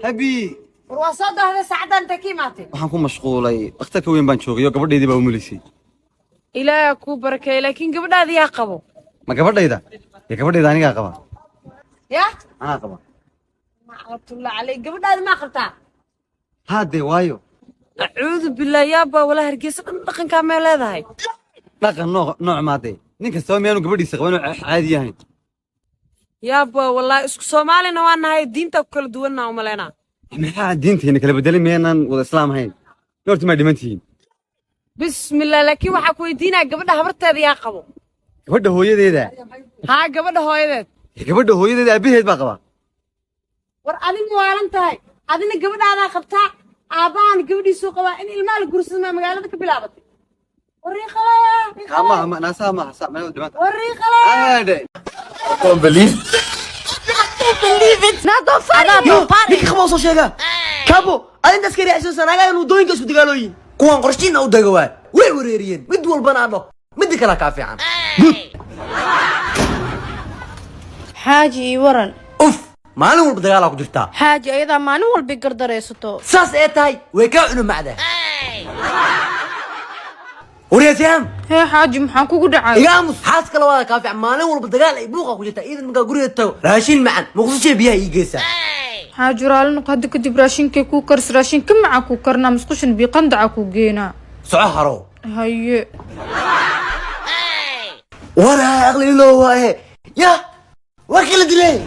هبي وصاد هذا ساعة أنت كيماتي waxaan ku mashquulay dhakhtarka weyn baan joogay oo gabadhaydii baa umulisay إلى كوبر كي لكن قبل هذا يا قبو ma gabadhayda ee gabadhayda aniga qaba يا anaa qaba ما عرفت الله عليك قبل هذا ما قلتها haade waayo أعوذ بالله يابا ولا هرقيس دقن كامل هذا هاي dhaqan nooc maadee nin kastaba miyaanu gabadhiisa qaban oo caadi yahayn يابا والله اسكو سومالي نوانا هاي دينتا كل دولنا وملينا maxaa diinteena kala bedelay miyaanan wada islaam ahayn goorta ma dhimantihiin بسم الله لكن waxaa ku weydiinaa gabadha habarteeda yaa qabo gabadha hooyadeeda ها gabadha hooyadeed gabadha hooyadeeda aabaheed baa qaba war adigu waalan tahay adina gabadhaada qabtaa aabahan gabadhiisu qabaa in ilmaha la gursado magaalada ka bilaabatay ama naasaha ma hasa ma dhimanta wariiqala aade don't believe nado fari ninka khamo soo sheega kabo adinta askari xasuusan anaga inuu dooyinka isku dagaalooyin kuwan qorshiina u dagawaa way wareeriyeen mid walbana adho mid kala ka fiican good حاجي ورن uf maalin walba dagaal ku jirtaa حاجي أيضا ما نول بقدر يسطو saas ee tahay way ka cunu macda وريتهم هي حاجي محاكو قد عاي يا مس حاس kala wada ka fiican maalin walba dagaal ay buuqa ku jirta iidan marka guriga tago raashin macaan muqdisho biyaha iigeysa حاجي رالن قد كدب راشين كيكو كرس راشين كم معاكو كرنا مسقوشن بيقندعكو جينا سعهرو هي ولا اغلي له يا وكيل دلي